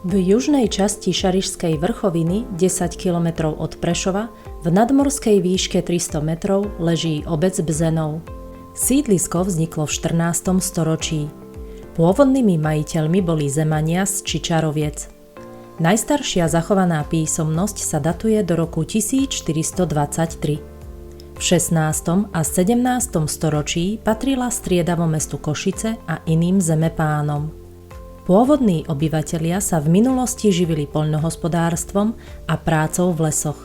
V južnej časti Šarišskej vrchoviny, 10 km od Prešova, v nadmorskej výške 300 metrov leží obec Bzenov. Sídlisko vzniklo v 14. storočí. Pôvodnými majiteľmi boli Zemania z Čičaroviec. Najstaršia zachovaná písomnosť sa datuje do roku 1423. V 16. a 17. storočí patrila striedavo mestu Košice a iným zemepánom. Pôvodní obyvatelia sa v minulosti živili poľnohospodárstvom a prácou v lesoch.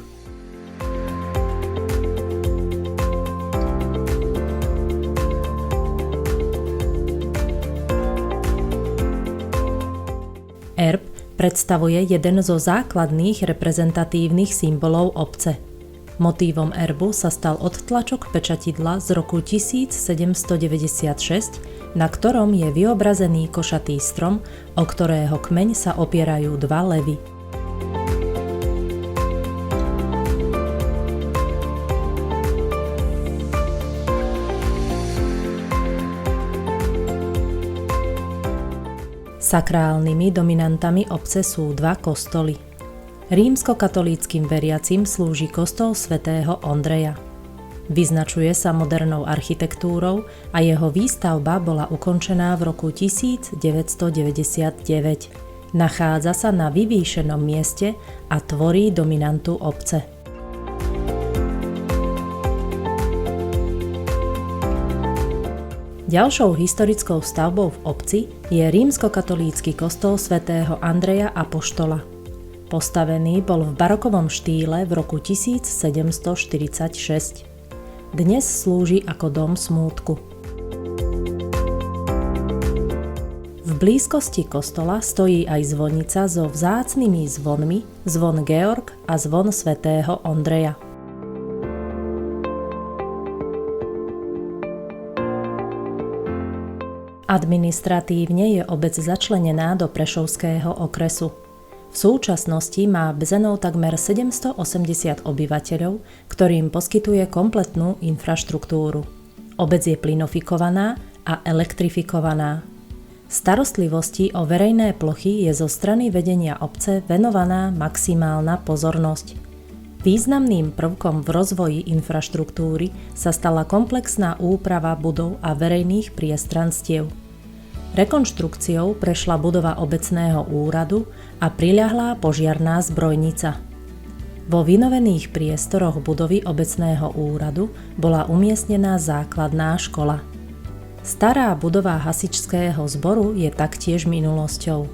Erb predstavuje jeden zo základných reprezentatívnych symbolov obce. Motívom erbu sa stal odtlačok pečatidla z roku 1796, na ktorom je vyobrazený košatý strom, o ktorého kmeň sa opierajú dva levy. Sakrálnymi dominantami obce sú dva kostoly. Rímskokatolíckym veriacim slúži kostol svätého Ondreja. Vyznačuje sa modernou architektúrou a jeho výstavba bola ukončená v roku 1999. Nachádza sa na vyvýšenom mieste a tvorí dominantu obce. Ďalšou historickou stavbou v obci je rímskokatolícky kostol svätého Andreja Apoštola. Postavený bol v barokovom štýle v roku 1746. Dnes slúži ako dom smútku. V blízkosti kostola stojí aj zvonica so vzácnymi zvonmi, zvon Georg a zvon svätého Ondreja. Administratívne je obec začlenená do Prešovského okresu. V súčasnosti má Bzenov takmer 780 obyvateľov, ktorým poskytuje kompletnú infraštruktúru. Obec je plynofikovaná a elektrifikovaná. Starostlivosti o verejné plochy je zo strany vedenia obce venovaná maximálna pozornosť. Významným prvkom v rozvoji infraštruktúry sa stala komplexná úprava budov a verejných priestranstiev. Rekonštrukciou prešla budova obecného úradu a priľahlá požiarna zbrojnica. Vo vynovených priestoroch budovy obecného úradu bola umiestnená základná škola. Stará budova hasičského zboru je taktiež minulosťou.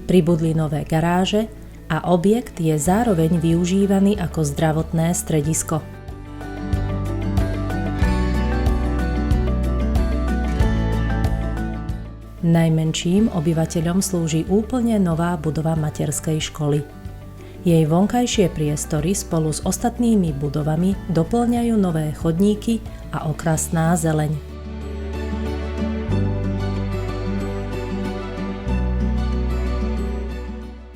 Pribudli nové garáže a objekt je zároveň využívaný ako zdravotné stredisko. Najmenším obyvateľom slúži úplne nová budova materskej školy. Jej vonkajšie priestory spolu s ostatnými budovami doplňajú nové chodníky a okrasná zeleň.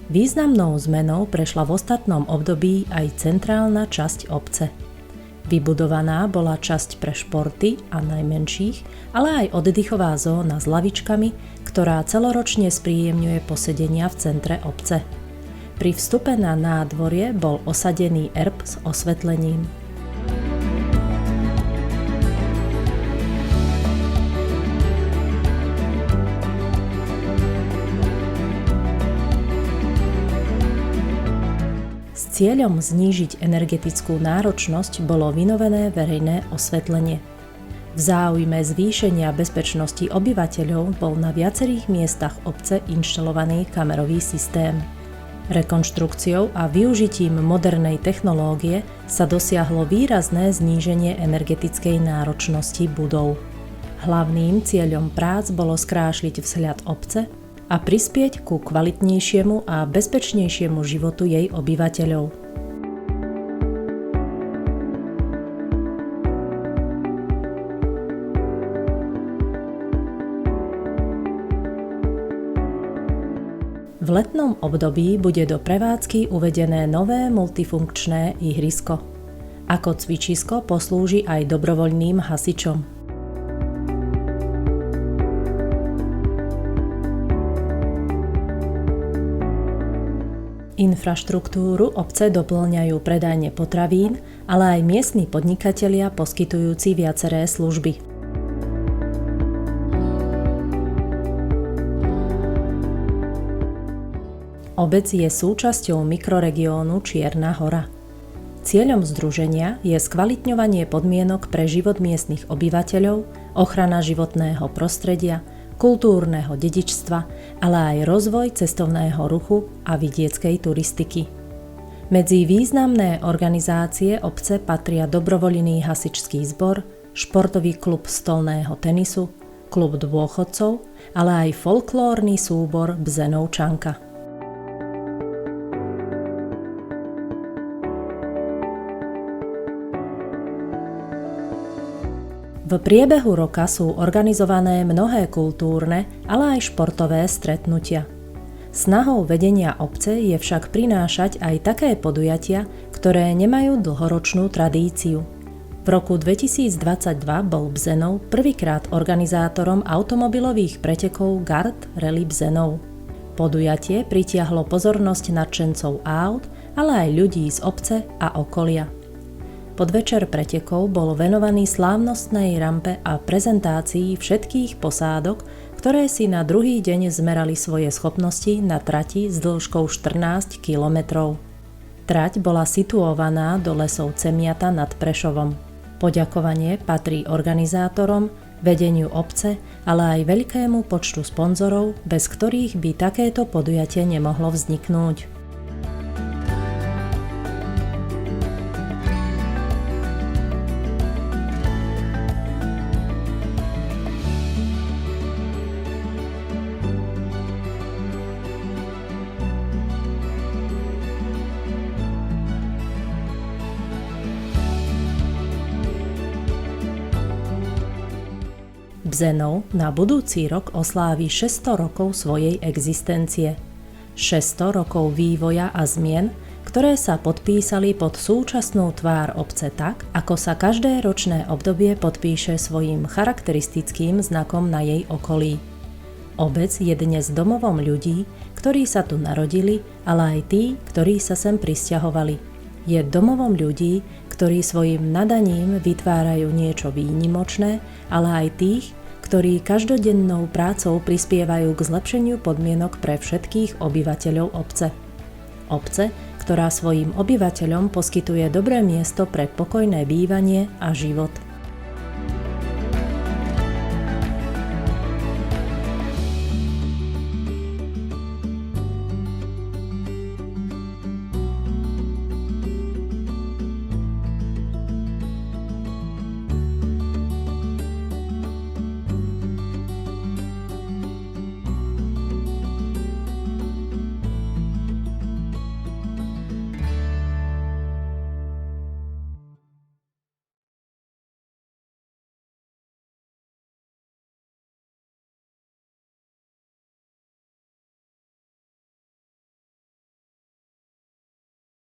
Významnou zmenou prešla v ostatnom období aj centrálna časť obce. Vybudovaná bola časť pre športy a najmenších, ale aj oddychová zóna s lavičkami, ktorá celoročne spríjemňuje posedenia v centre obce. Pri vstupe na nádvorie bol osadený erb s osvetlením. S cieľom znížiť energetickú náročnosť bolo vynovené verejné osvetlenie. V záujme zvýšenia bezpečnosti obyvateľov bol na viacerých miestach obce inštalovaný kamerový systém. Rekonštrukciou a využitím modernej technológie sa dosiahlo výrazné zníženie energetickej náročnosti budov. Hlavným cieľom prác bolo skrášliť vzhľad obce a prispieť ku kvalitnejšiemu a bezpečnejšiemu životu jej obyvateľov. V letnom období bude do prevádzky uvedené nové multifunkčné ihrisko. Ako cvičisko poslúži aj dobrovoľným hasičom. Infraštruktúru obce doplňajú predajne potravín, ale aj miestni podnikatelia poskytujúci viaceré služby. Obec je súčasťou mikroregiónu Čierna Hora. Cieľom združenia je skvalitňovanie podmienok pre život miestnych obyvateľov, ochrana životného prostredia, kultúrneho dedičstva, ale aj rozvoj cestovného ruchu a vidieckej turistiky. Medzi významné organizácie obce patria dobrovoľný hasičský zbor, športový klub stolného tenisu, klub dôchodcov, ale aj folklórny súbor Bzenovčanka. V priebehu roka sú organizované mnohé kultúrne, ale aj športové stretnutia. Snahou vedenia obce je však prinášať aj také podujatia, ktoré nemajú dlhoročnú tradíciu. V roku 2022 bol Bzenov prvýkrát organizátorom automobilových pretekov Gard Rally Bzenov. Podujatie pritiahlo pozornosť nadšencov áut, ale aj ľudí z obce a okolia. Podvečer pretekov bol venovaný slávnostnej rampe a prezentácii všetkých posádok, ktoré si na druhý deň zmerali svoje schopnosti na trati s dĺžkou 14 kilometrov. Trať bola situovaná do lesov Cemiata nad Prešovom. Poďakovanie patrí organizátorom, vedeniu obce, ale aj veľkému počtu sponzorov, bez ktorých by takéto podujatie nemohlo vzniknúť. Bzenov na budúci rok oslávi 600 rokov svojej existencie. 600 rokov vývoja a zmien, ktoré sa podpísali pod súčasnú tvár obce tak, ako sa každé ročné obdobie podpíše svojím charakteristickým znakom na jej okolí. Obec je dnes domovom ľudí, ktorí sa tu narodili, ale aj tí, ktorí sa sem prisťahovali. Je domovom ľudí, ktorí svojim nadaním vytvárajú niečo výnimočné, ale aj tých, ktorí každodennou prácou prispievajú k zlepšeniu podmienok pre všetkých obyvateľov obce. Obce, ktorá svojim obyvateľom poskytuje dobré miesto pre pokojné bývanie a život.